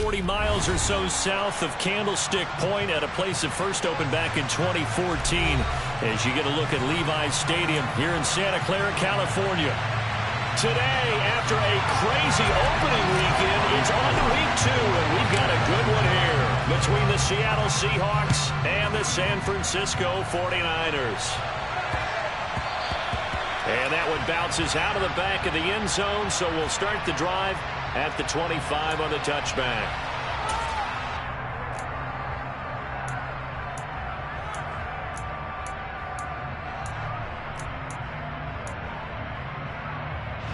40 miles or so south of Candlestick Point at a place that first opened back in 2014 as you get a look at Levi's Stadium here in Santa Clara, California. Today, after a crazy opening weekend, it's on to week 2, and we've got a good one here between the Seattle Seahawks and the San Francisco 49ers. And that one bounces out of the back of the end zone, so we'll start the drive at the 25 on the touchback.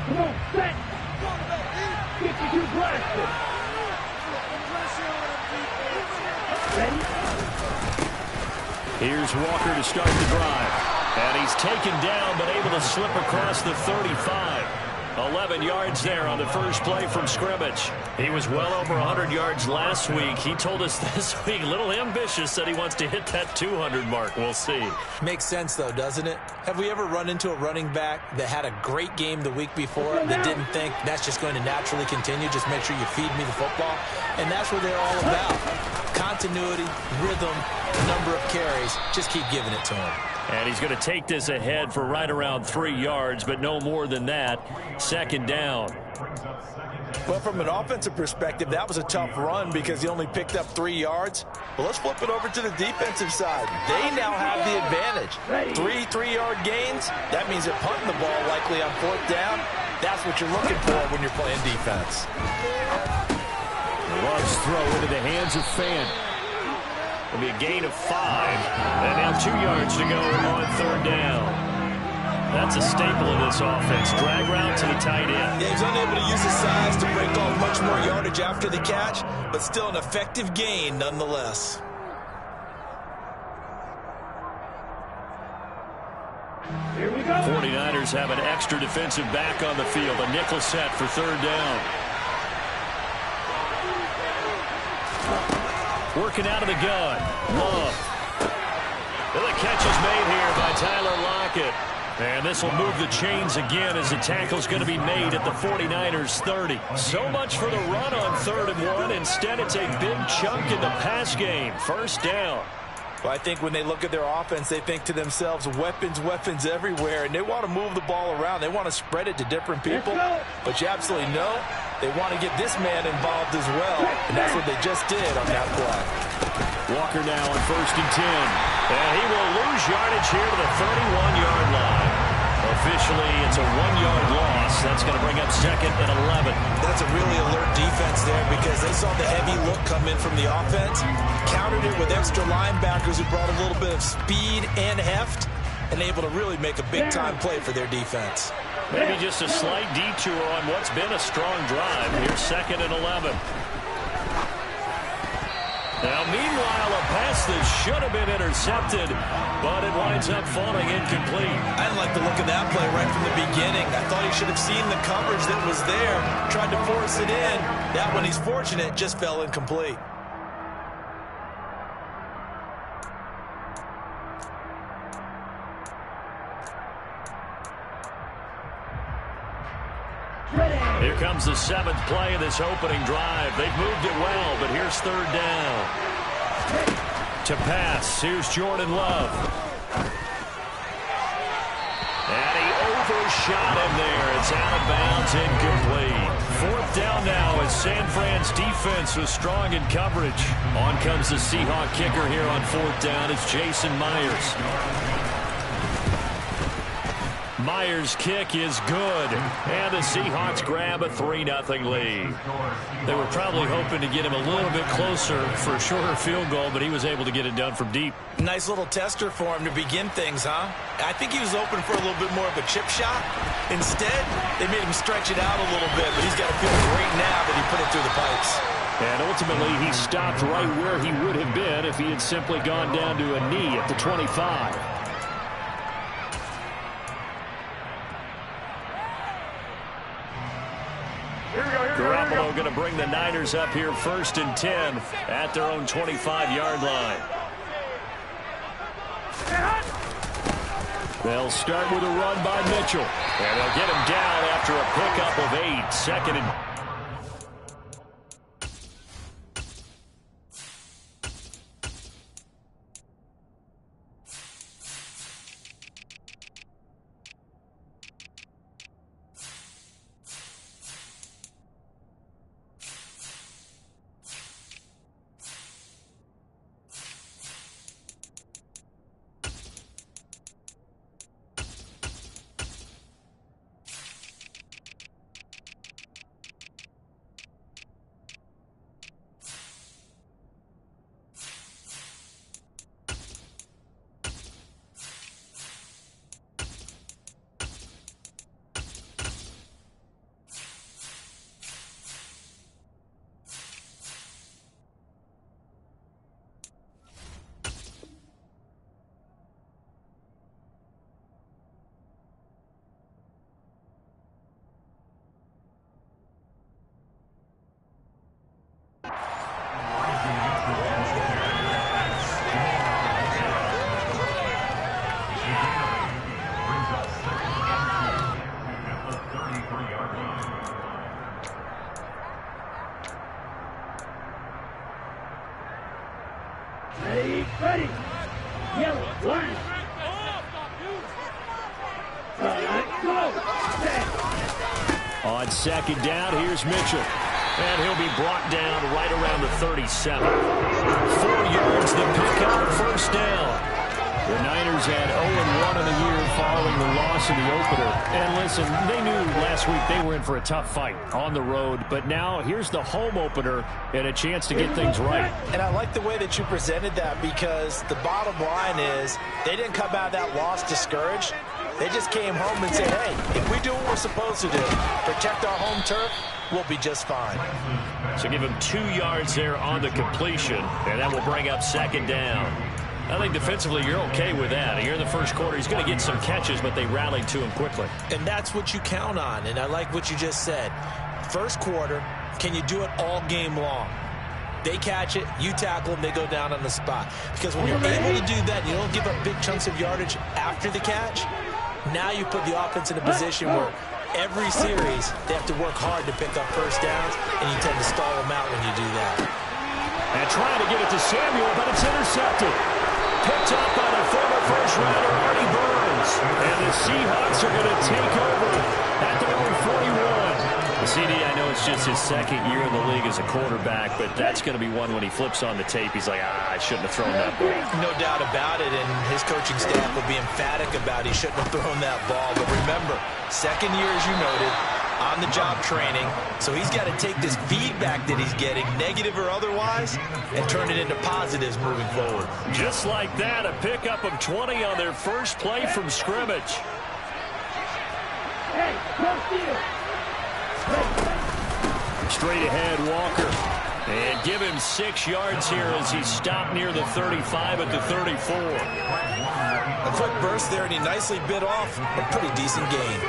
Come on, set! 52 blaster! Ready? Here's Walker to start the drive. And he's taken down, but able to slip across the 35. 11 yards there on the first play from scrimmage. He was well over 100 yards last week. He told us this week, a little ambitious, that he wants to hit that 200 mark. We'll see. Makes sense, though, doesn't it? Have we ever run into a running back that had a great game the week before that didn't think that's just going to naturally continue? Just make sure you feed me the football. And that's what they're all about. Continuity, rhythm, number of carries. Just keep giving it to him. And he's going to take this ahead for right around 3 yards, but no more than that. Second down. Well, from an offensive perspective, that was a tough run because he only picked up 3 yards. Well, let's flip it over to the defensive side. They now have the advantage. 3 3-yard gains. That means they're punting the ball likely on 4th down. That's what you're looking for when you're playing defense. Love's throw into the hands of Fan. It'll be a gain of 5. And now 2 yards to go on 3rd down. That's a staple of this offense. Drag route to the tight end. Yeah, he's unable to use his size to break off much more yardage after the catch, but still an effective gain nonetheless. Here we go. 49ers have an extra defensive back on the field. A nickel set for 3rd down. Working out of the gun. Love. And the catch is made here by Tyler Lockett. And this will move the chains again as the tackle's going to be made at the 49ers 30. So much for the run on 3rd and 1. Instead, it's a big chunk in the pass game. 1st down. Well, I think when they look at their offense, they think to themselves, weapons, weapons everywhere, and they want to move the ball around. They want to spread it to different people, but you absolutely know they want to get this man involved as well, and that's what they just did on that play. Walker now on 1st and 10, and he will lose yardage here to the 31-yard line. Officially, it's a 1-yard loss. That's going to bring up 2nd and 11. That's a really alert defense there because they saw the heavy look come in from the offense, countered it with extra linebackers who brought a little bit of speed and heft, and able to really make a big-time play for their defense. Maybe just a slight detour on what's been a strong drive. Here's 2nd and 11. Now, meanwhile, a pass that should have been intercepted, but it winds up falling incomplete. I didn't like the look of that play right from the beginning. I thought he should have seen the coverage that was there, tried to force it in. That one, he's fortunate, just fell incomplete. Here comes the 7th play of this opening drive. They've moved it well, but here's 3rd down. To pass, here's Jordan Love. And he overshot him there. It's out of bounds, incomplete. 4th down now as San Fran's defense was strong in coverage. On comes the Seahawk kicker here on 4th down. It's Jason Myers. Myers' kick is good, and the Seahawks grab a 3-0 lead. They were probably hoping to get him a little bit closer for a shorter field goal, but he was able to get it done from deep. Nice little tester for him to begin things, huh? I think he was open for a little bit more of a chip shot. Instead, they made him stretch it out a little bit, but he's got to feel great now that he put it through the pipes. And ultimately, he stopped right where he would have been if he had simply gone down to a knee at the 25. Garoppolo going to bring the Niners up here 1st and 10 at their own 25-yard line. They'll start with a run by Mitchell. And they'll get him down after a pickup of 8. 2nd and... Ready. Yellow, line. Go. Set. On second down, here's Mitchell. And he'll be brought down right around the 37. 4 yards the pickup, first down. The Niners had 0-1 in the year following the loss in the opener. And listen, they knew last week they were in for a tough fight on the road. But now here's the home opener and a chance to get things right. And I like the way that you presented that, because the bottom line is they didn't come out of that loss discouraged. They just came home and said, hey, if we do what we're supposed to do, protect our home turf, we'll be just fine. So give him 2 yards there on the completion, and that will bring up second down. I think defensively you're okay with that. Here in the first quarter, he's going to get some catches, but they rallied to him quickly. And that's what you count on, and I like what you just said. First quarter, can you do it all game long? They catch it, you tackle them, they go down on the spot. Because when you're able to do that, you don't give up big chunks of yardage after the catch. Now you put the offense in a position where every series they have to work hard to pick up first downs, and you tend to stall them out when you do that. And trying to get it to Samuel, but it's intercepted. Picked up by the former first-rounder, Artie Burns. And the Seahawks are going to take over at their own 41. The CD, I know it's just his second year in the league as a quarterback, but that's going to be one when he flips on the tape. He's like, I shouldn't have thrown that ball. No doubt about it, and his coaching staff will be emphatic about he shouldn't have thrown that ball. But remember, second year, as you noted, on-the-job training, so he's got to take this feedback that he's getting, negative or otherwise, and turn it into positives moving forward. Just like that, a pickup of 20 on their first play from scrimmage. Hey, no steal. Straight ahead, Walker. And give him 6 yards here as he stopped near the 35 at the 34. A quick burst there, and he nicely bit off a pretty decent gain.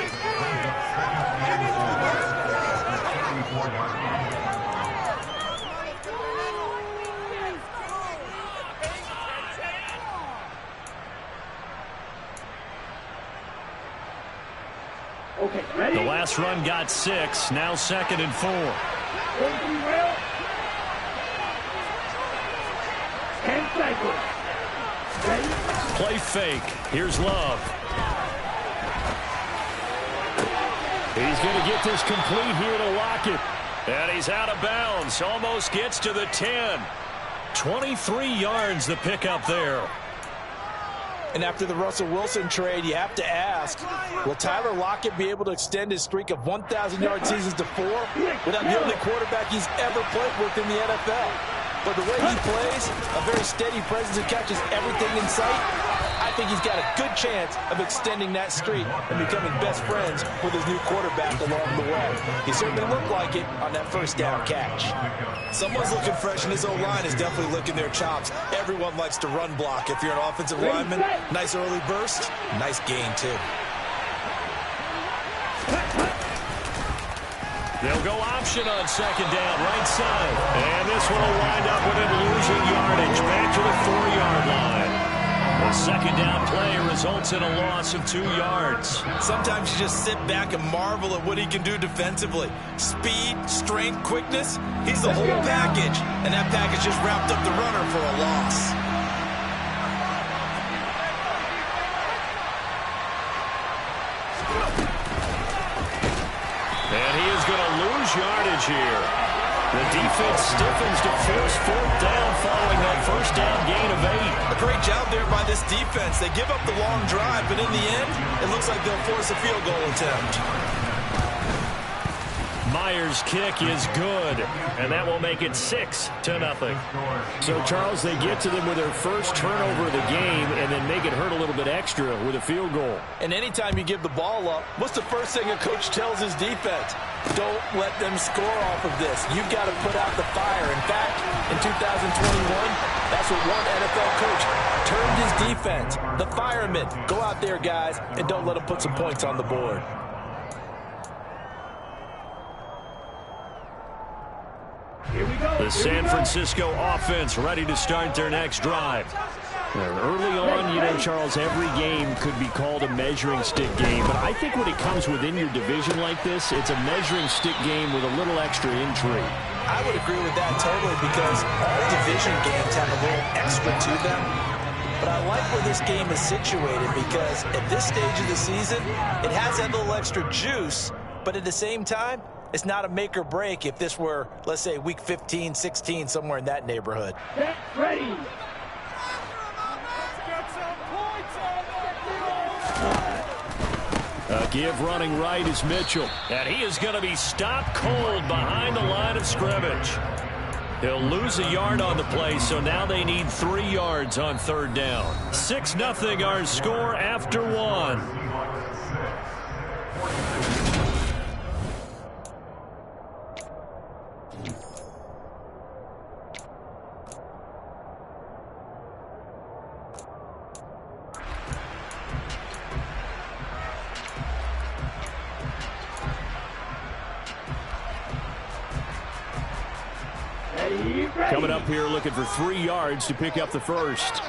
Okay, ready? The last run got 6, now 2nd and 4. 10 seconds. Ready? Play fake. Here's Love. He's going to get this complete here to Lockett. And he's out of bounds. Almost gets to the 10. 23 yards the pickup there. And after the Russell Wilson trade, you have to ask, will Tyler Lockett be able to extend his streak of 1,000-yard seasons to 4 without the only quarterback he's ever played with in the NFL? But the way he plays, a very steady presence and catches everything in sight, I think he's got a good chance of extending that streak and becoming best friends with his new quarterback along the way. He certainly looked like it on that first down catch. Someone's looking fresh, and his O-line is definitely licking their chops. Everyone likes to run block. If you're an offensive lineman, nice early burst, nice gain too. They'll go option on second down, right side. And this one will wind up with him losing yardage back to the 4-yard line. The second down play results in a loss of 2 yards. Sometimes you just sit back and marvel at what he can do defensively. Speed, strength, quickness, he's the whole package. And that package just wrapped up the runner for a loss. And he is going to lose yardage here. The defense stiffens to force 4th down following that first down gain of 8. A great job there by this defense. They give up the long drive, but in the end, it looks like they'll force a field goal attempt. Myers' kick is good, and that will make it 6-0. So, Charles, they get to them with their first turnover of the game and then make it hurt a little bit extra with a field goal. And anytime you give the ball up, what's the first thing a coach tells his defense? Don't let them score off of this. You've got to put out the fire. In fact, in 2021, that's what one NFL coach termed his defense. The firemen. Go out there, guys, and don't let them put some points on the board. Here we go. The San Francisco offense ready to start their next drive. And early on, you know, Charles, every game could be called a measuring stick game. But I think when it comes within your division like this, it's a measuring stick game with a little extra intrigue. I would agree with that totally because all division games have a little extra to them. But I like where this game is situated because at this stage of the season, it has that little extra juice, but at the same time, it's not a make or break if this were, let's say, week 15, 16, somewhere in that neighborhood. Get ready. A give running right is Mitchell. And he is going to be stopped cold behind the line of scrimmage. He'll lose a yard on the play, so now they need 3 yards on third down. 6-0 our score after 1. Coming up here looking for 3 yards to pick up the first.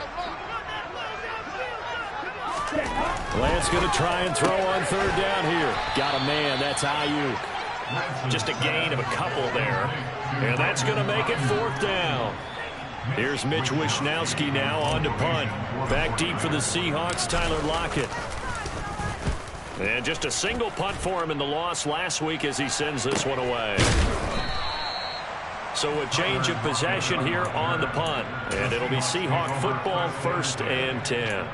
Lance going to try and throw on third down here. Got a man. That's Ayuk. Just a gain of a couple there. And that's going to make it 4th down. Here's Mitch Wishnowski now on to punt. Back deep for the Seahawks, Tyler Lockett. And just a single punt for him in the loss last week as he sends this one away. So a change of possession here on the punt. And it'll be Seahawk football, 1st and 10.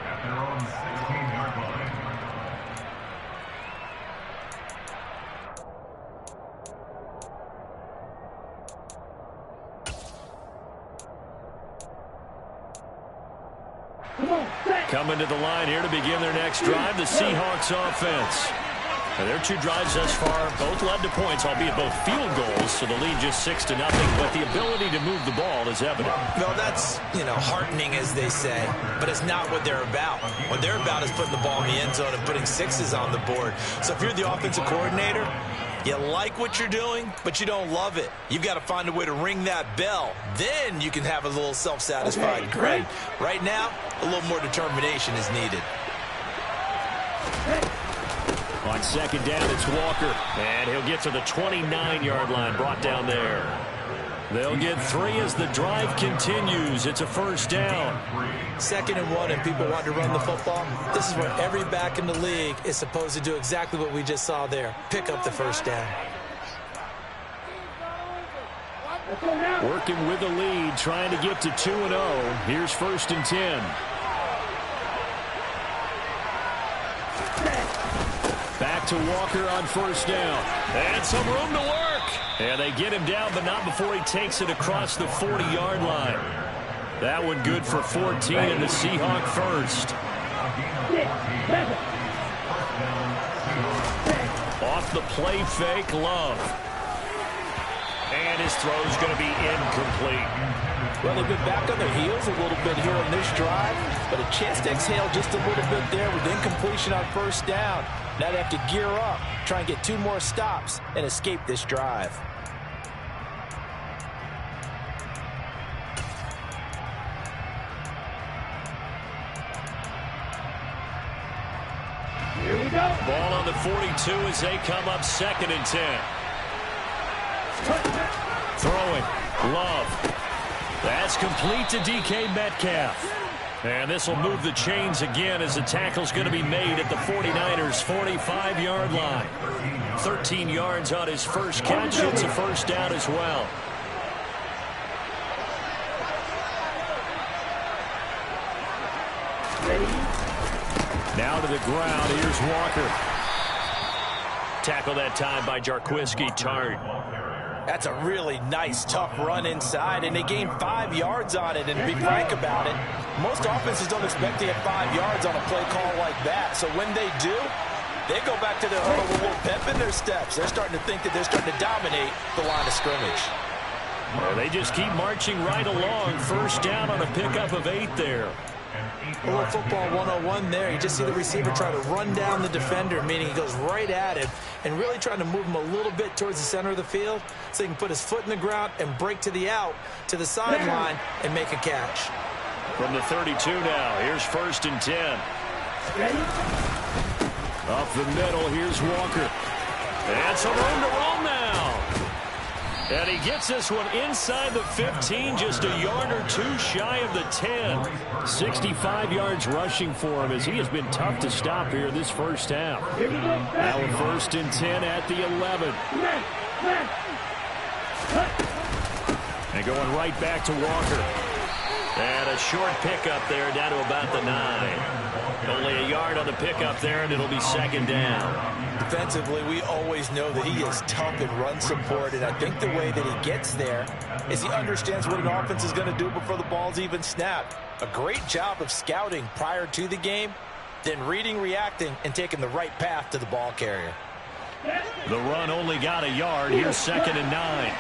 Coming to the line here to begin their next drive, the Seahawks offense. And their 2 drives thus far both led to points, albeit both field goals, so the lead just 6-0, but the ability to move the ball is evident. Well, that's, heartening, as they say, but it's not what they're about. What they're about is putting the ball in the end zone and putting 6s on the board. So if you're the offensive coordinator, you like what you're doing, but you don't love it. You've got to find a way to ring that bell. Then you can have a little self-satisfied grin. Right now, a little more determination is needed. On second down, it's Walker. And he'll get to the 29-yard line, brought down there. They'll get 3 as the drive continues. It's a 1st down. 2nd and 1, and people want to run the football. This is where every back in the league is supposed to do exactly what we just saw there. Pick up the 1st down. Working with the lead, trying to get to 2-0. Here's 1st and 10. Back to Walker on 1st down. And some room to work. And they get him down, but not before he takes it across the 40-yard line. That one good for 14 and the Seahawk 1st. Off the play fake, Love. And his throw's going to be incomplete. Well, they've been back on their heels a little bit here on this drive, but a chance to exhale just a little bit there with incompletion on 1st down. Now they have to gear up, try and get 2 more stops, and escape this drive. Here we go. Ball on the 42 as they come up 2nd and 10. Throwing. Love. That's complete to DK Metcalf. And this will move the chains again as the tackle's going to be made at the 49ers' 45-yard line. 13 yards on his first catch. It's a 1st down as well. Now to the ground. Here's Walker. Tackle that time by Jarquiski Tart. That's a really nice, tough run inside, and they gained 5 yards on it. And to be frank about it, most offenses don't expect to get 5 yards on a play call like that. So when they do, they go back to their huddle with a little pep in their steps. They're starting to think that they're starting to dominate the line of scrimmage. Well, they just keep marching right along. 1st down on a pickup of 8 there. A little football 101 there. You just see the receiver try to run down the defender, meaning he goes right at him and really trying to move him a little bit towards the center of the field so he can put his foot in the ground and break to the out, to the sideline, and make a catch. From the 32 now, here's 1st and 10. Ready? Up the middle, here's Walker. And some room to roll now. And he gets this one inside the 15, just a yard or two shy of the 10. 65 yards rushing for him as he has been tough to stop here this first half. Now a 1st and 10 at the 11. And going right back to Walker. And a short pickup there down to about the 9. Only a yard on the pickup there, and it'll be 2nd down. Defensively, we always know that he is tough in run support, and I think the way that he gets there is he understands what an offense is going to do before the ball's even snapped. A great job of scouting prior to the game, then reading, reacting, and taking the right path to the ball carrier. The run only got a yard. Here's 2nd and 9.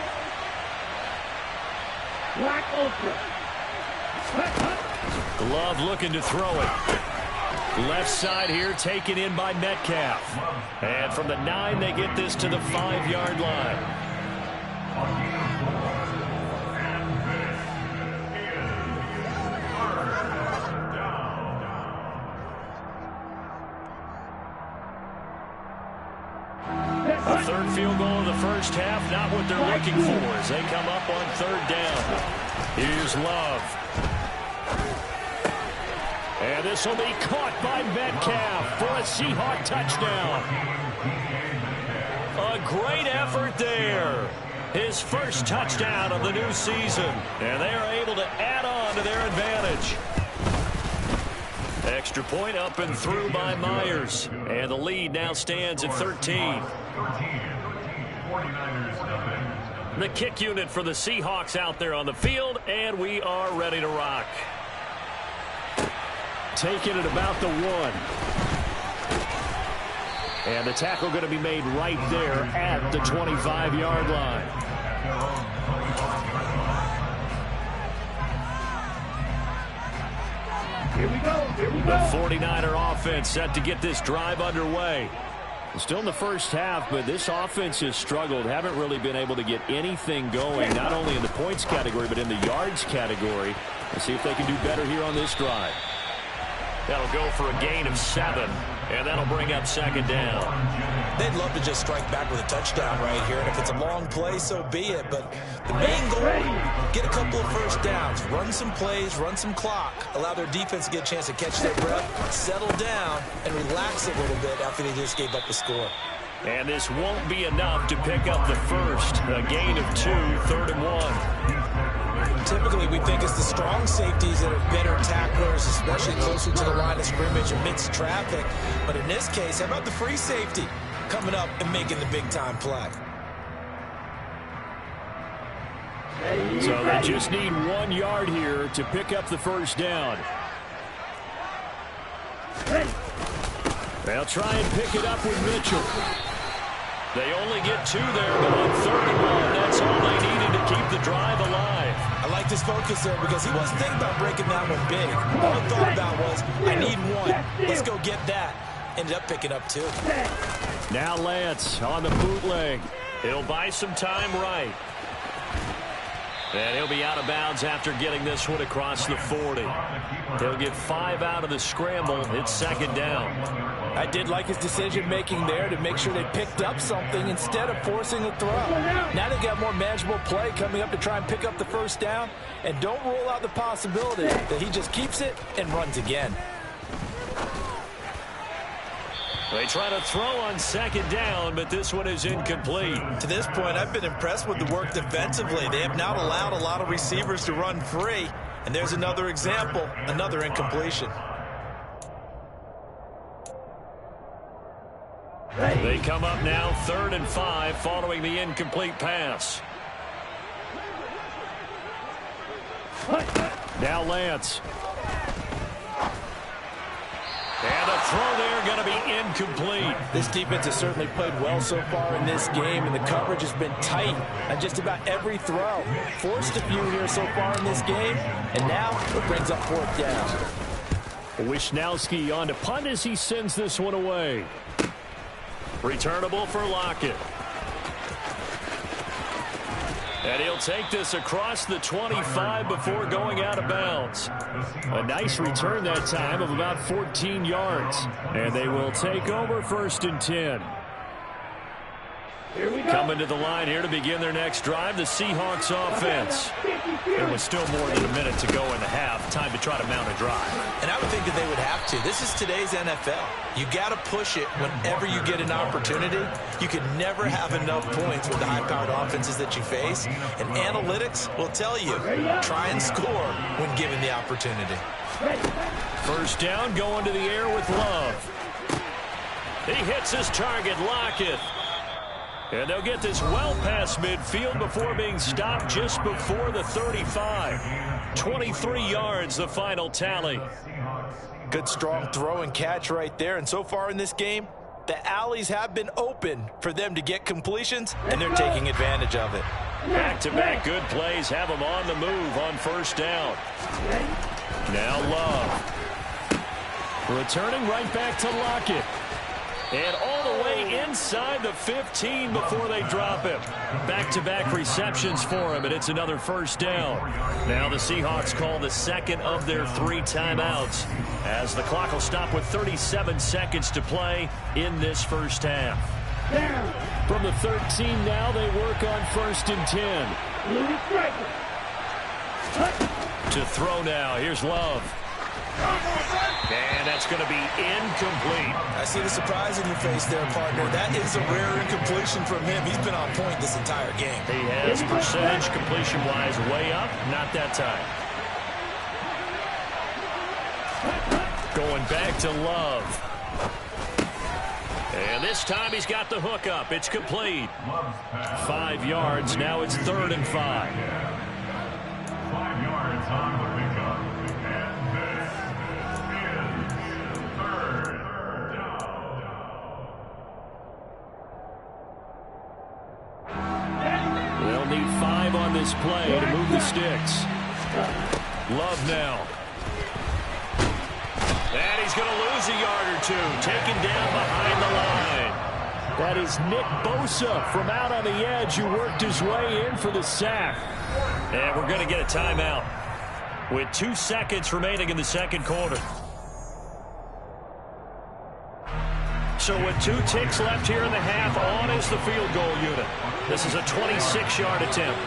Black Ultra. Glove looking to throw it. Left side here taken in by Metcalf. And from the 9, they get this to the 5-yard line. A 3rd field goal in the first half, not what they're looking for as they come up on 3rd down. Here's Love. And this will be caught by Metcalf for a Seahawk touchdown. A great effort there. His first touchdown of the new season. And they are able to add on to their advantage. Extra point up and through by Myers. And the lead now stands at 13. The kick unit for the Seahawks out there on the field. And we are ready to rock. Taking it about the 1. And the tackle going to be made right there at the 25-yard line. Here we go. Here we go. The 49er offense set to get this drive underway. Still in the first half, but this offense has struggled. Haven't really been able to get anything going, not only in the points category, but in the yards category. Let's see if they can do better here on this drive. That'll go for a gain of 7, and that'll bring up 2nd down. They'd love to just strike back with a touchdown right here, and if it's a long play, so be it. But the main goal, get a couple of first downs, run some plays, run some clock, allow their defense to get a chance to catch their breath, settle down, and relax a little bit after they just gave up the score. And this won't be enough to pick up the first. A gain of 2, 3rd and 1. Typically, we think it's the strong safeties that are better tacklers, especially closer to the line of scrimmage amidst traffic. But in this case, how about the free safety coming up and making the big-time play? So they just need 1 yard here to pick up the first down. They'll try and pick it up with Mitchell. They only get 2 there, but on 3rd and 1, that's all they needed to keep the drive alive. I like his focus there because he wasn't thinking about breaking that one big. All he thought about was, I need 1. Let's go get that. Ended up picking up 2. Now Lance on the bootleg. He'll buy some time right. And he'll be out of bounds after getting this one across the 40. He'll get 5 out of the scramble. It's 2nd down. I did like his decision-making there to make sure they picked up something instead of forcing a throw. Now they've got more manageable play coming up to try and pick up the first down. And don't rule out the possibility that he just keeps it and runs again. They try to throw on 2nd down, but this one is incomplete. To this point, I've been impressed with the work defensively. They have not allowed a lot of receivers to run free. And there's another example, another incompletion. They come up now 3rd and 5 following the incomplete pass. Now Lance. And a throw there going to be incomplete. This defense has certainly played well so far in this game, and the coverage has been tight on just about every throw. Forced a few here so far in this game, and now it brings up 4th down. Wisnowski on to punt as he sends this one away. Returnable for Lockett. And he'll take this across the 25 before going out of bounds. A nice return that time of about 14 yards. And they will take over 1st and 10. Coming to the line here to begin their next drive, the Seahawks offense. There was still more than a minute to go in the half. Time to try to mount a drive. And I would think that they would have to. This is today's NFL. You got to push it whenever you get an opportunity. You can never have enough points with the high-powered offenses that you face. And analytics will tell you, try and score when given the opportunity. First down, going to the air with Love. He hits his target, Lockett. And they'll get this well past midfield before being stopped just before the 35. 23 yards, the final tally. Good strong throw and catch right there. And so far in this game, the alleys have been open for them to get completions, and they're taking advantage of it. Back-to-back good plays have them on the move on first down. Now Love. Returning right back to Lockett. And all the way inside the 15 before they drop him. Back-to-back receptions for him, and it's another first down. Now the Seahawks call the second of their 3 timeouts as the clock will stop with 37 seconds to play in this first half. From the 13 now, they work on first and 10. To throw now, here's Love. And that's going to be incomplete. I see the surprise in your face there, partner. That is a rare incompletion from him. He's been on point this entire game. He has percentage completion-wise way up. Not that time. Going back to Love. And this time he's got the hook up. It's complete. 5 yards. Now it's 3rd and 5. 5 yards on the pickup. They'll need 5 on this play to move the sticks. Love now. And he's going to lose a yard or 2. Taken down behind the line. That is Nick Bosa from out on the edge who worked his way in for the sack. And we're going to get a timeout with 2 seconds remaining in the second quarter. So with 2 ticks left here in the half, on is the field goal unit. This is a 26-yard attempt.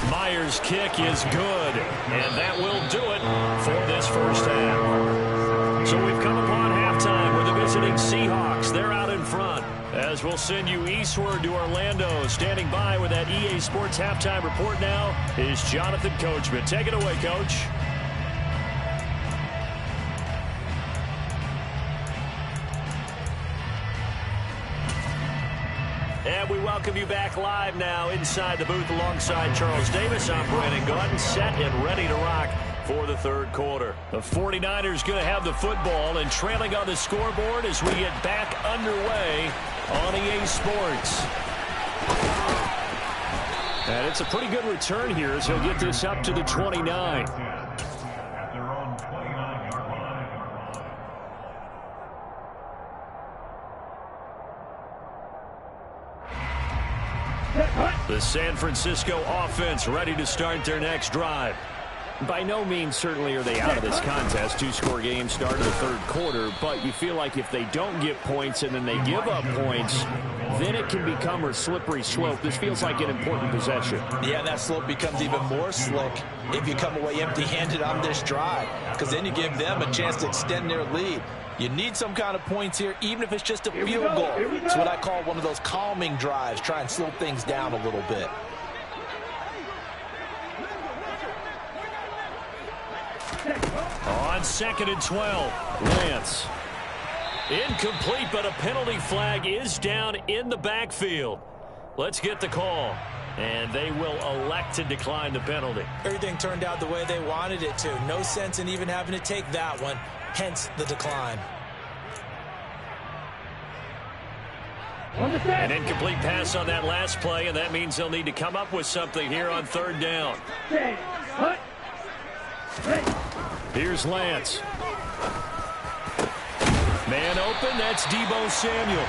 Myers' kick is good, and that will do it for this first half. So we've come upon halftime with the visiting Seahawks. They're out in front. As we'll send you eastward to Orlando. Standing by with that EA Sports halftime report now is Jonathan Coachman. Take it away, Coach. And we welcome you back live now inside the booth alongside Charles Davis. I'm Brandon Gordon, set and ready to rock for the third quarter. The 49ers going to have the football and trailing on the scoreboard as we get back underway on EA Sports. And it's a pretty good return here as he'll get this up to the 29. The San Francisco offense ready to start their next drive. By no means certainly are they out of this contest. 2-score game start of the third quarter, but you feel like if they don't get points and then they give up points, then it can become a slippery slope. This feels like an important possession. Yeah, that slope becomes even more slick if you come away empty-handed on this drive, because then you give them a chance to extend their lead. You need some kind of points here, even if it's just a field goal. It's what I call one of those calming drives. Try and slow things down a little bit. On 2nd and 12, Lance. Incomplete, but a penalty flag is down in the backfield. Let's get the call. And they will elect to decline the penalty. Everything turned out the way they wanted it to. No sense in even having to take that one. Hence the decline. An incomplete pass on that last play, and that means they'll need to come up with something here on 3rd down. Here's Lance. Man open, that's Deebo Samuel.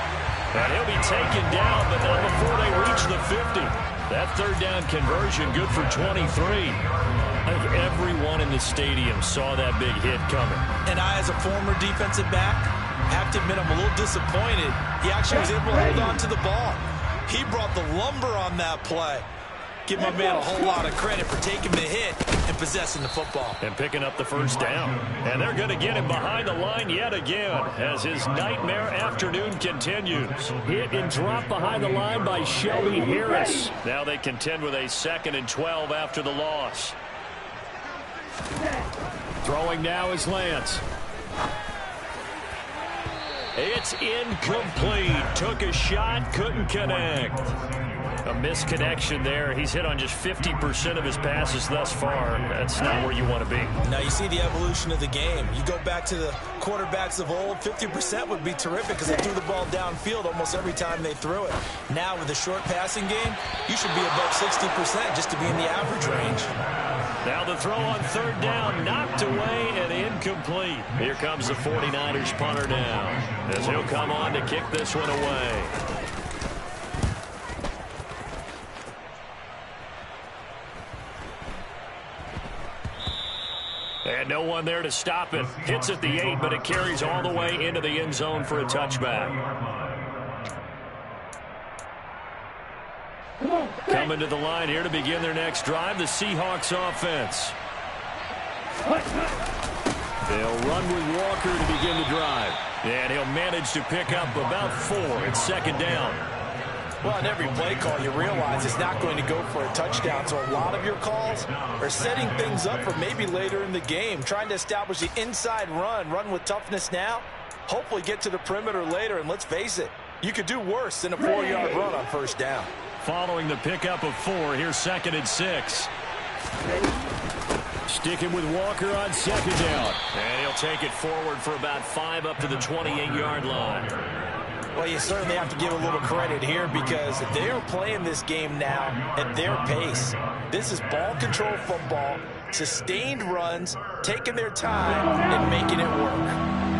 And he'll be taken down, but not before they reach the 50. That 3rd down conversion good for 23. I think everyone in the stadium saw that big hit coming. And I, as a former defensive back, have to admit I'm a little disappointed. He actually was able to hold on to the ball. He brought the lumber on that play. Give my man a whole lot of credit for taking the hit and possessing the football. And picking up the first down. And they're going to get him behind the line yet again as his nightmare afternoon continues. Hit and drop behind the line by Shelby Harris. Now they contend with a 2nd and 12 after the loss. Throwing now is Lance. It's incomplete. Took a shot, couldn't connect. A misconnection there. He's hit on just 50% of his passes thus far. That's not where you want to be. Now you see the evolution of the game. You go back to the quarterbacks of old, 50% would be terrific because they threw the ball downfield almost every time they threw it. Now with the short passing game, you should be above 60% just to be in the average range. Now the throw on 3rd down, knocked away and incomplete. Here comes the 49ers punter now as he'll come on to kick this one away. And no one there to stop it. Hits at the 8, but it carries all the way into the end zone for a touchback. Coming to the line here to begin their next drive, the Seahawks offense. They'll run with Walker to begin the drive. And he'll manage to pick up about 4 at 2nd down. Well, in every play call, you realize it's not going to go for a touchdown. So a lot of your calls are setting things up for maybe later in the game, trying to establish the inside run with toughness now, hopefully get to the perimeter later. And let's face it, you could do worse than a 4-yard run on 1st down. Following the pickup of 4, here's 2nd and 6. Sticking with Walker on 2nd down. And he'll take it forward for about 5 up to the 28-yard line. Well, you certainly have to give a little credit here because they are playing this game now at their pace. This is ball control football, sustained runs, taking their time and making it work.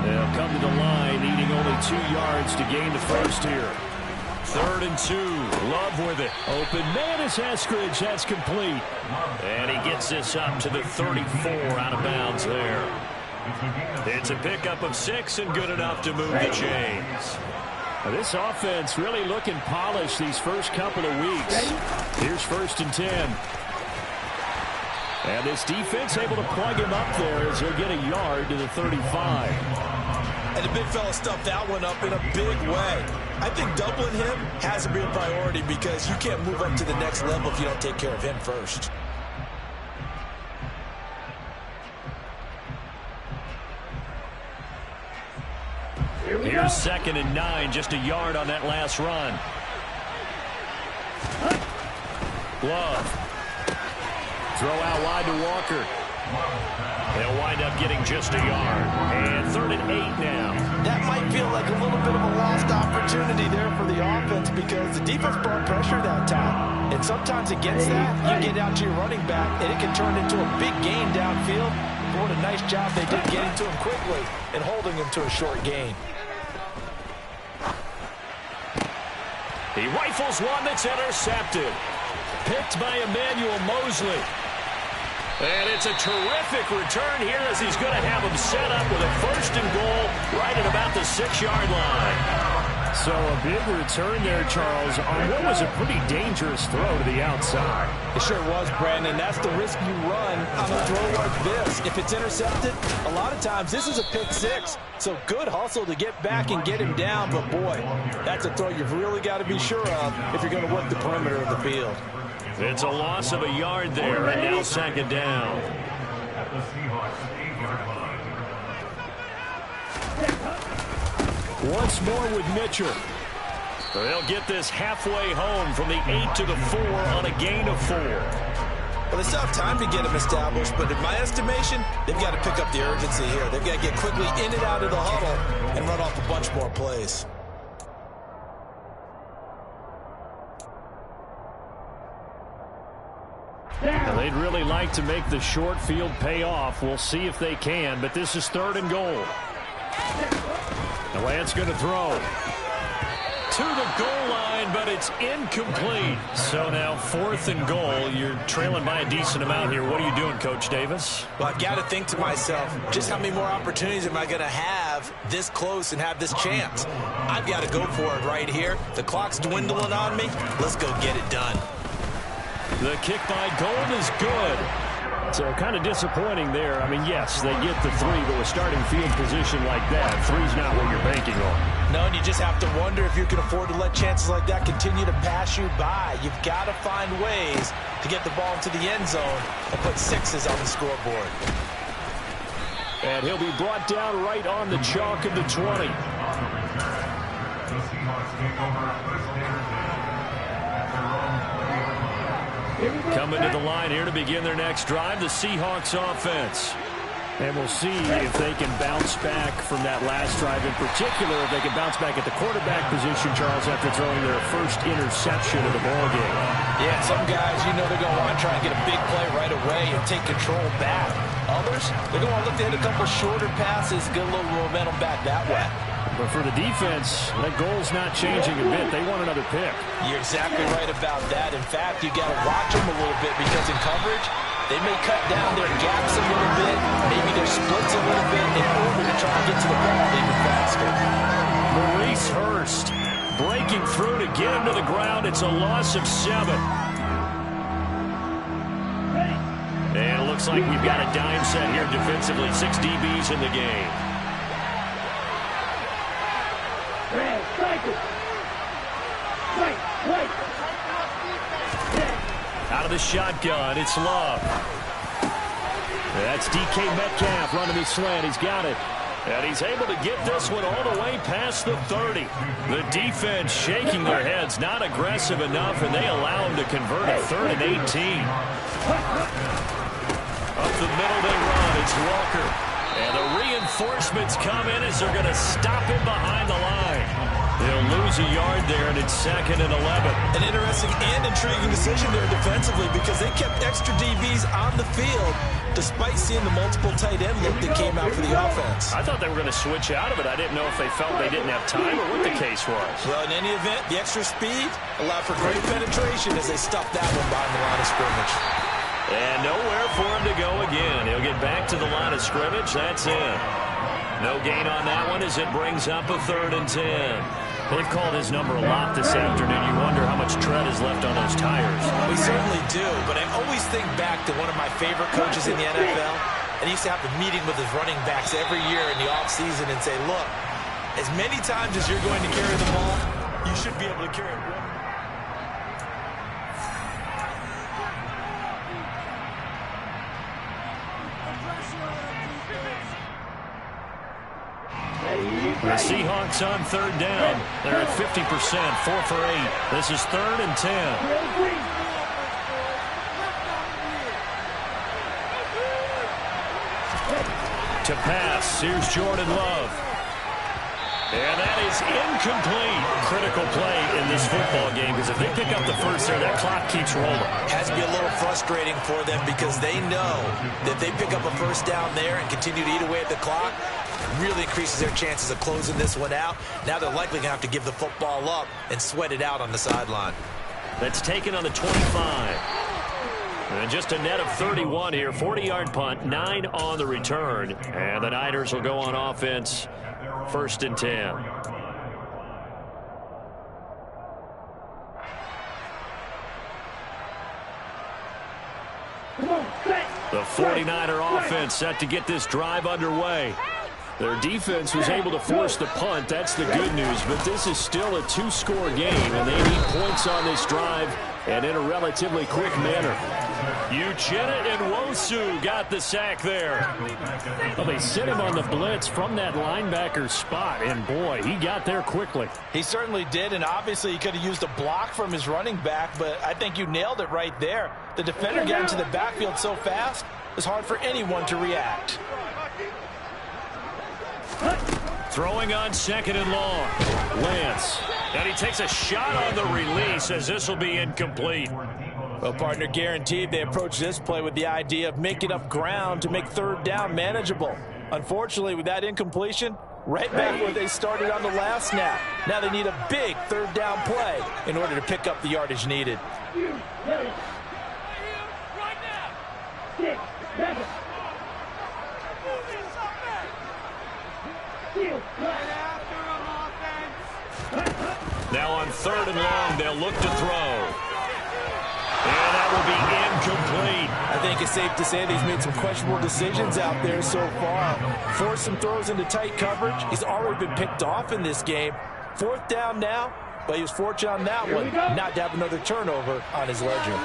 They'll come to the line, needing only 2 yards to gain the first here. 3rd and 2. Love with it. Open man is Eskridge. That's complete. And he gets this up to the 34 out of bounds there. It's a pickup of 6 and good enough to move the chains. This offense really looking polished these first couple of weeks. Here's 1st and 10. And this defense able to plug him up there as he'll get a yard to the 35. And the big fella stuffed that one up in a big way. I think doubling him has to be a priority because you can't move up to the next level if you don't take care of him first. Here's 2nd and 9, just a yard on that last run. Love. Throw out wide to Walker. They'll wind up getting just a yard. And 3rd and 8 now. That might feel like a little bit of a lost opportunity there for the offense because the defense brought pressure that time. And sometimes against that, you get out to your running back, and it can turn into a big gain downfield. What a nice job they did getting to him quickly and holding him to a short gain. He rifles one that's intercepted. Picked by Emmanuel Mosley. And it's a terrific return here as he's going to have him set up with a 1st and goal right at about the 6-yard line. So a big return there, Charles, on what was a pretty dangerous throw to the outside. It sure was, Brandon. That's the risk you run on a throw like this. If it's intercepted, a lot of times this is a pick 6. So good hustle to get back and get him down. But, boy, that's a throw you've really got to be sure of if you're going to work the perimeter of the field. It's a loss of a yard there, and now 2nd down. Once more with Mitchell. They'll get this halfway home from the 8 to the 4 on a gain of 4. Well, they still have time to get him established, but in my estimation, they've got to pick up the urgency here. They've got to get quickly in and out of the huddle and run off a bunch more plays. Now, they'd really like to make the short field pay off. We'll see if they can, but this is 3rd and goal. The Lance going to throw to the goal line, but it's incomplete. So now 4th and goal. You're trailing by a decent amount here. What are you doing, Coach Davis? Well, I've got to think to myself, just how many more opportunities am I going to have have this close and have this chance. I've got to go for it right here. The clock's dwindling on me. Let's go get it done. The kick by Gold is good. So kind of disappointing there. I mean, yes, they get the three, but with starting field position like that, three's not what you're banking on. No, and you just have to wonder if you can afford to let chances like that continue to pass you by. You've got to find ways to get the ball into the end zone and put sixes on the scoreboard. And he'll be brought down right on the chalk of the 20. Coming to the line here to begin their next drive, the Seahawks offense. And we'll see if they can bounce back from that last drive. In particular, if they can bounce back at the quarterback position, Charles, after throwing their first interception of the ballgame. Yeah, some guys, you know they're going to want to try and get a big play right away and take control back. Others, they're going to look to hit a couple shorter passes, get a little momentum back that way. But for the defense, that goal's not changing a bit. They want another pick. You're exactly right about that. In fact, you got to watch them a little bit because in coverage, they may cut down their gaps a little bit, maybe their splits a little bit in order to try and get to the ball even faster. Maurice Hurst breaking through to get him to the ground. It's a loss of 7. And it looks like we've got a dime set here defensively. 6 DBs in the game. Out of the shotgun, it's Love. That's DK Metcalf running his slant. He's got it. And he's able to get this one all the way past the 30. The defense shaking their heads, not aggressive enough, and they allow him to convert a 3rd and 18. Up the middle they run. It's Walker. And the reinforcements come in as they're going to stop him behind the line. They'll lose a yard there, and it's 2nd and 11. An interesting and intriguing decision there defensively because they kept extra DBs on the field despite seeing the multiple tight end look that came out for the offense. I thought they were going to switch out of it. I didn't know if they felt they didn't have time or what the case was. Well, in any event, the extra speed allowed for great penetration as they stuffed that one behind the line of scrimmage. And nowhere for him to go again. He'll get back to the line of scrimmage. That's it. No gain on that one as it brings up a 3rd and 10. They've called his number a lot this afternoon. You wonder how much tread is left on those tires. We certainly do, but I always think back to one of my favorite coaches in the NFL. And he used to have a meeting with his running backs every year in the offseason and say, look, as many times as you're going to carry the ball, you should be able to carry it. The Seahawks on 3rd down. They're at 50%, 4 for 8. This is 3rd and 10. To pass, here's Jordan Love. And that is incomplete. Critical play in this football game because if they pick up the first there, that clock keeps rolling. Has to be a little frustrating for them because they know that they pick up a first down there and continue to eat away at the clock, really increases their chances of closing this one out. Now they're likely going to have to give the football up and sweat it out on the sideline. That's taken on the 25. And just a net of 31 here. 40-yard punt, 9 on the return. And the Niners will go on offense. 1st and 10. The 49er offense set to get this drive underway. Their defense was able to force the punt. That's the good news. But this is still a 2-score game, and they need points on this drive and in a relatively quick manner. Uchenna and Nwosu got the sack there. Well, they sent him on the blitz from that linebacker spot, and boy, he got there quickly. He certainly did, and obviously he could have used a block from his running back, but I think you nailed it right there. The defender got into the backfield so fast, it's hard for anyone to react. Throwing on 2nd and long. Lance. And he takes a shot on the release as this will be incomplete. Well, partner, guaranteed they approach this play with the idea of making up ground to make 3rd down manageable. Unfortunately, with that incompletion, right back where they started on the last snap. Now they need a big 3rd down play in order to pick up the yardage needed. Now on 3rd and long, they'll look to throw. And that will be incomplete. I think it's safe to say that he's made some questionable decisions out there so far. Forced some throws into tight coverage. He's already been picked off in this game. 4th down now, but he was fortunate on that one not to have another turnover on his ledger.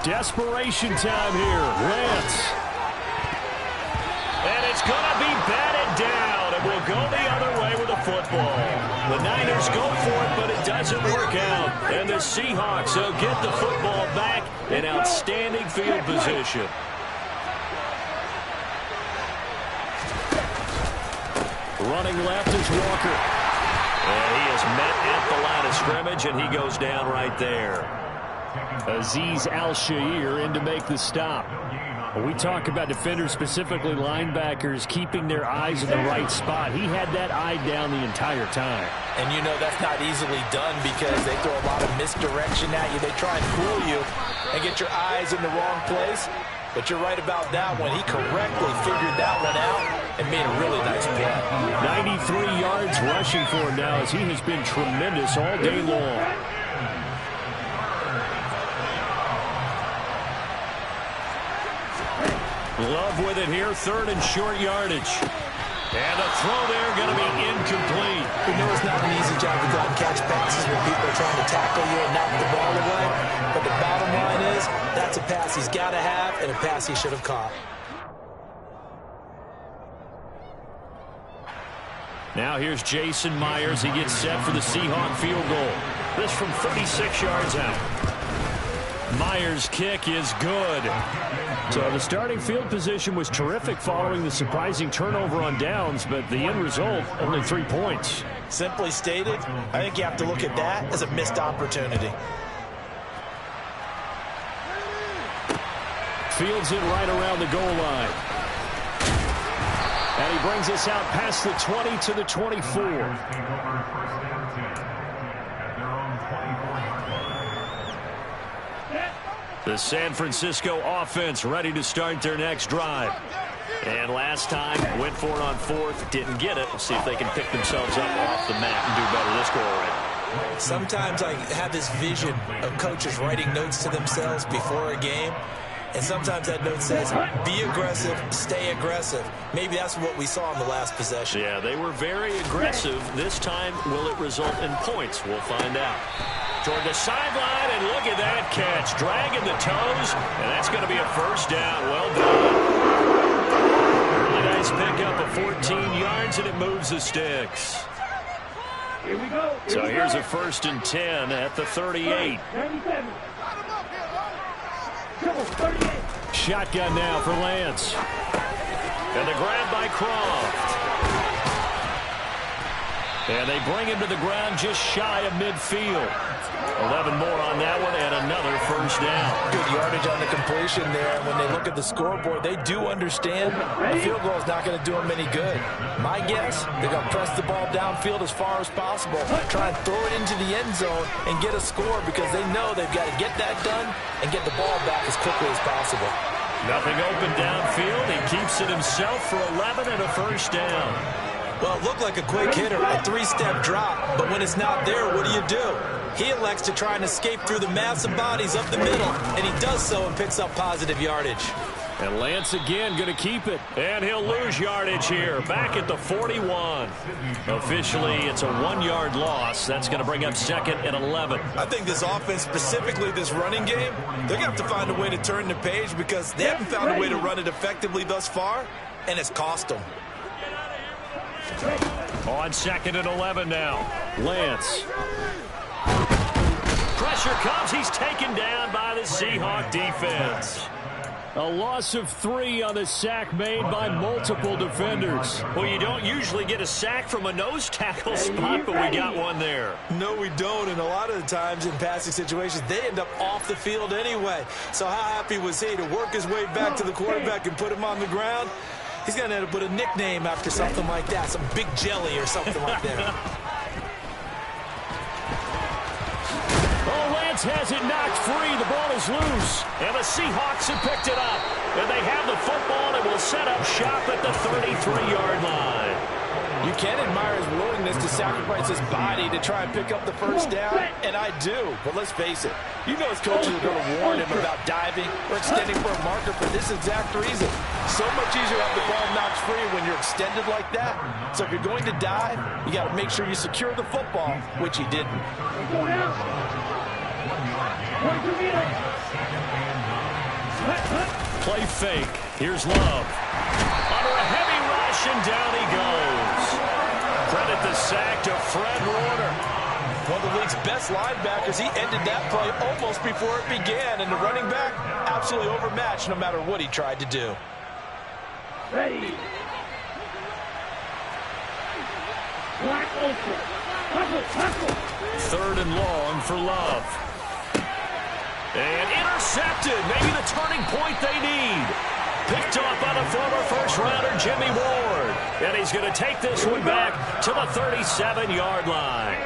Desperation time here. Lance. And it's going to be batted down. It will go the other way with the football. The Niners go for it, but it doesn't work out. And the Seahawks will get the football back in outstanding field position. Running left is Walker. And he is met at the line of scrimmage, and he goes down right there. Azeez Al-Shaair in to make the stop. When we talk about defenders, specifically linebackers, keeping their eyes in the right spot, he had that eye down the entire time. And you know that's not easily done because they throw a lot of misdirection at you. They try and fool you and get your eyes in the wrong place. But you're right about that one. He correctly figured that one out and made a really nice play. 93 yards rushing for him now as he has been tremendous all day long. Love with it here, 3rd and short yardage. And the throw there going to be incomplete. You know it's not an easy job to go out and catch passes when people are trying to tackle you and knock the ball away. But the bottom line is that's a pass he's got to have and a pass he should have caught. Now here's Jason Myers. He gets set for the Seahawk field goal. This from 36 yards out. Myers' kick is good. So the starting field position was terrific following the surprising turnover on downs, but the end result, only 3 points. Simply stated, I think you have to look at that as a missed opportunity. Fields it right around the goal line. And he brings us out past the 20 to the 24. The San Francisco offense ready to start their next drive. And last time, went for it on 4th, didn't get it. We'll see if they can pick themselves up off the mat and do better this go-around. Sometimes I have this vision of coaches writing notes to themselves before a game. And sometimes that note says, be aggressive, stay aggressive. Maybe that's what we saw in the last possession. Yeah, they were very aggressive. This time, will it result in points? We'll find out. Toward the sideline, and look at that catch. Dragging the toes, and that's going to be a 1st down. Well done. Really nice pickup of 14 yards, and it moves the sticks. Here we go. So here's a 1st and 10 at the 38. 97. Shotgun now for Lance. And the grab by Croft. And they bring him to the ground just shy of midfield. 11 more on that one and another 1st down. Good yardage on the completion there. When they look at the scoreboard, they do understand a field goal is not going to do them any good. My guess, they're going to press the ball downfield as far as possible, try and throw it into the end zone and get a score because they know they've got to get that done and get the ball back as quickly as possible. Nothing open downfield. He keeps it himself for 11 and a 1st down. Well, it looked like a quick hitter, a 3-step drop, but when it's not there, what do? He elects to try and escape through the massive bodies up the middle, and he does so and picks up positive yardage. And Lance again going to keep it. And he'll lose yardage here. Back at the 41. Officially, it's a 1-yard loss. That's going to bring up 2nd and 11. I think this offense, specifically this running game, they're going to have to find a way to turn the page because they haven't found a way to run it effectively thus far, and it's cost them. On 2nd and 11 now. Lance. Pressure comes. He's taken down by the Seahawk defense. A loss of 3 on the sack made by multiple defenders. Well, you don't usually get a sack from a nose tackle spot, but we got one there. No, we don't, and a lot of the times in passing situations, they end up off the field anyway. So how happy was he to work his way back to the quarterback and put him on the ground? He's going to end up with a nickname after something like that, some Big Jelly or something like that. has it knocked free. The ball is loose. And the Seahawks have picked it up. And they have the football and will set up shop at the 33-yard line. You can admire his willingness to sacrifice his body to try and pick up the first down, and I do. But let's face it, you know his coaches are going to warn him about diving or extending for a marker for this exact reason. So much easier to have the ball knocked free when you're extended like that. So if you're going to dive, you got to make sure you secure the football, which he didn't. Play fake. Here's Love. Under a heavy rush, and down he goes. Credit the sack to Fred Warner. One of the league's best linebackers. He ended that play almost before it began. And the running back, absolutely overmatched no matter what he tried to do. Ready. Black ultra. Hustle. 3rd and long for Love. And intercepted. Maybe the turning point they need. Picked off by the former first-rounder Jimmy Ward. And he's going to take this one back to the 37-yard line.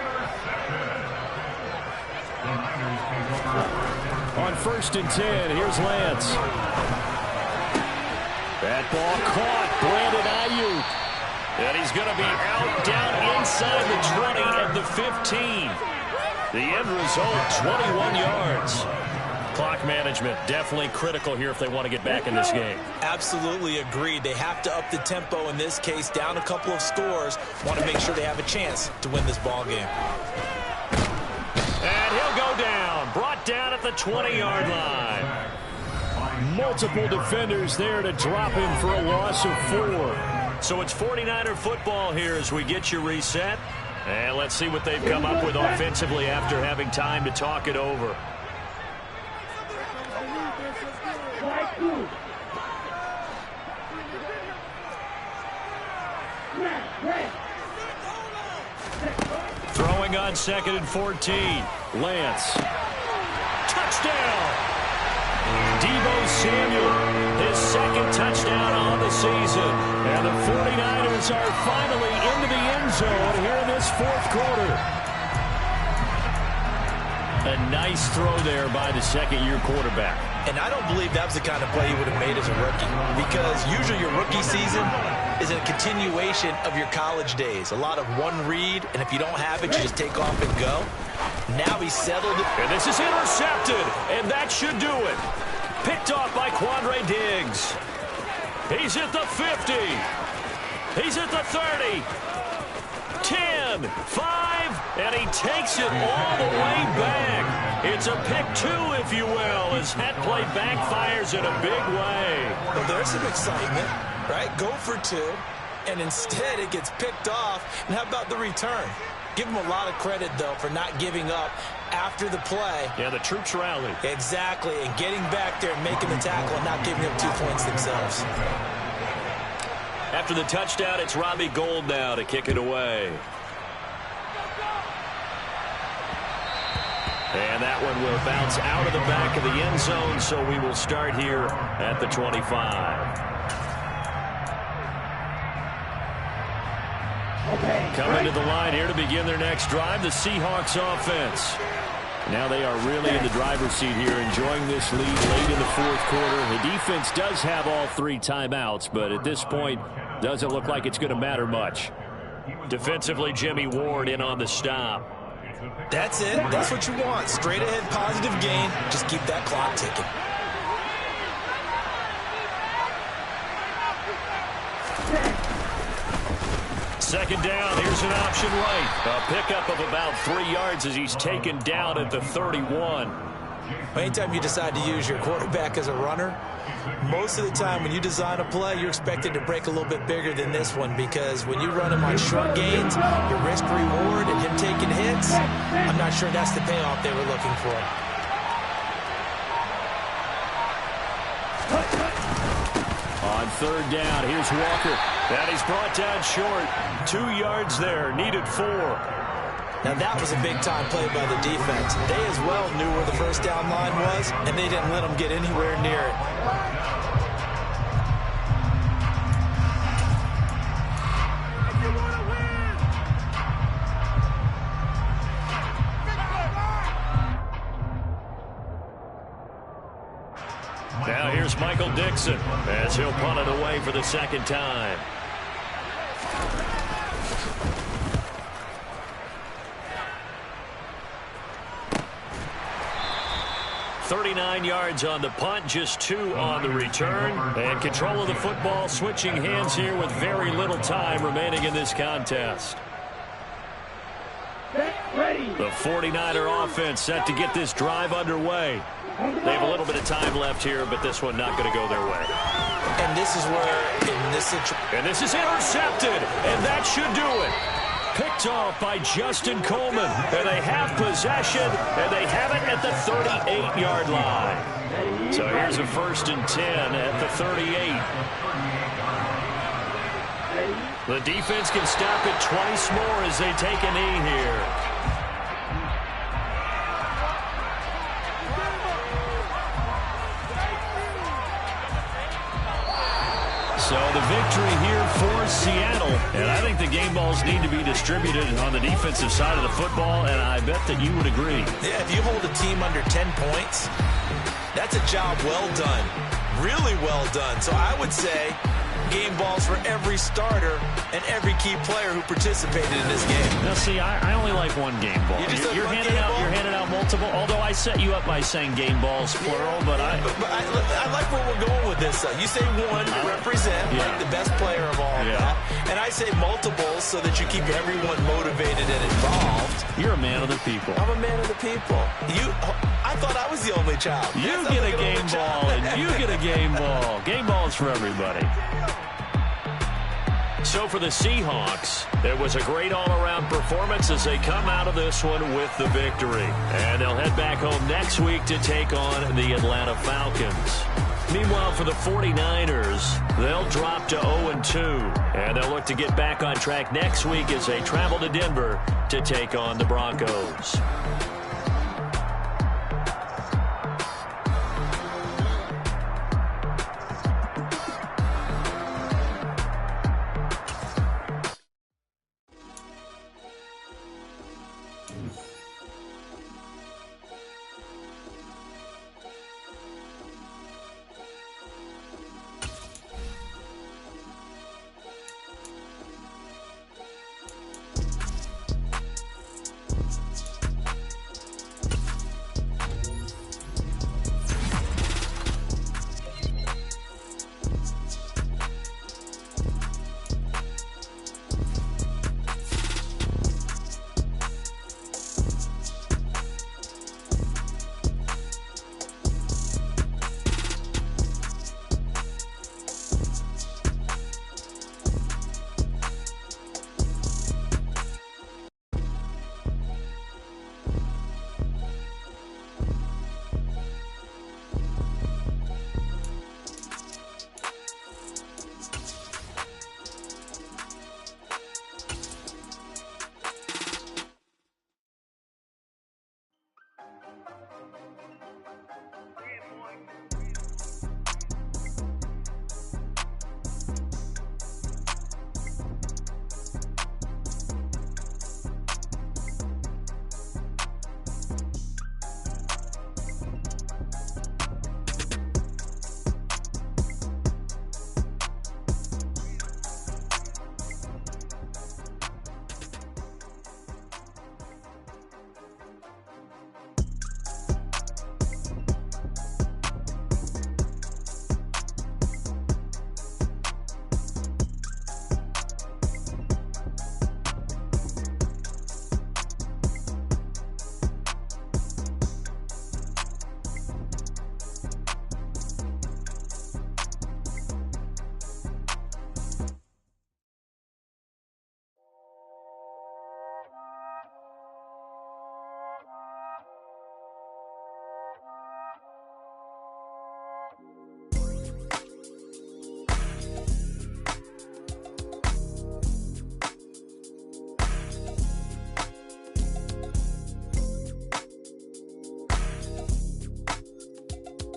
On 1st and 10, here's Lance. That ball caught. Brandon Ayuk. And he's going to be out down inside the 20 at the 15. The end result, 21 yards. Clock management definitely critical here if they want to get back in this game. Absolutely agreed. They have to up the tempo in this case, down a couple of scores. Want to make sure they have a chance to win this ball game. And he'll go down. Brought down at the 20-yard line. Multiple defenders there to drop him for a loss of 4. So it's 49er football here as we get you reset. And let's see what they've come up with offensively after having time to talk it over. Throwing on 2nd and 14. Lance. Touchdown. Deebo Samuel, his 2nd touchdown on the season. And the 49ers are finally into the end zone here in this 4th quarter. A nice throw there by the 2nd-year quarterback. And I don't believe that was the kind of play he would have made as a rookie, because usually your rookie season is a continuation of your college days. A lot of one read, and if you don't have it, you just take off and go. Now he's settled. And this is intercepted, and that should do it. Picked off by Quandre Diggs. He's at the 50. He's at the 30. 10, 5, and he takes it all the way back. It's a pick 2, if you will, as that play backfires in a big way. Well, there's some excitement, right? Go for 2, and instead it gets picked off. And how about the return? Give him a lot of credit, though, for not giving up after the play. Yeah, the troops rallied. Exactly, and getting back there and making the tackle and not giving up 2 points themselves. After the touchdown, it's Robbie Gould now to kick it away. And that one will bounce out of the back of the end zone, so we will start here at the 25. Coming to the line here to begin their next drive, the Seahawks offense. Now they are really in the driver's seat here, enjoying this lead late in the 4th quarter. The defense does have all 3 timeouts, but at this point, doesn't look like it's going to matter much. Defensively, Jimmy Ward in on the stop. That's it. That's what you want. Straight ahead positive gain. Just keep that clock ticking. Second down, here's an option right. A pickup of about 3 yards as he's taken down at the 31. Anytime you decide to use your quarterback as a runner, most of the time when you design a play, you're expected to break a little bit bigger than this one, because when you run him on short gains, your risk-reward and him taking hits, I'm not sure that's the payoff they were looking for. On 3rd down, here's Walker. And he's brought down short. 2 yards there, needed 4. Now that was a big-time play by the defense. They as well knew where the first down line was, and they didn't let them get anywhere near it. Now here's Michael Dixon as he'll punt it away for the second time. "39 yards on the punt, just 2 on the return. And control of the football switching hands here with very little time remaining in this contest. The 49er offense set to get this drive underway. They have a little bit of time left here, but this one not going to go their way. And this is where, and this is intercepted, and that should do it. Picked off by Justin Coleman, and they have possession, and they have it at the 38-yard line. So here's a 1st and 10 at the 38. The defense can stop it twice more as they take a knee here. So the victory here for Seattle. And I think the game balls need to be distributed on the defensive side of the football, and I bet that you would agree. Yeah, if you hold a team under 10 points, that's a job well done. Really well done. So I would say game balls for every starter and every key player who participated in this game. Now, see, I only like one game ball. You're handing out multiple, although I set you up by saying game balls, plural, but I like where we're going with this. You say one to represent like the best player of all that, and I say multiples so that you keep everyone motivated and involved. You're a man of the people. I'm a man of the people. I thought I was the only child. You get a game ball, and you get a game ball. Game balls for everybody. So for the Seahawks, it was a great all-around performance as they come out of this one with the victory. And they'll head back home next week to take on the Atlanta Falcons. Meanwhile, for the 49ers, they'll drop to 0-2. And they'll look to get back on track next week as they travel to Denver to take on the Broncos.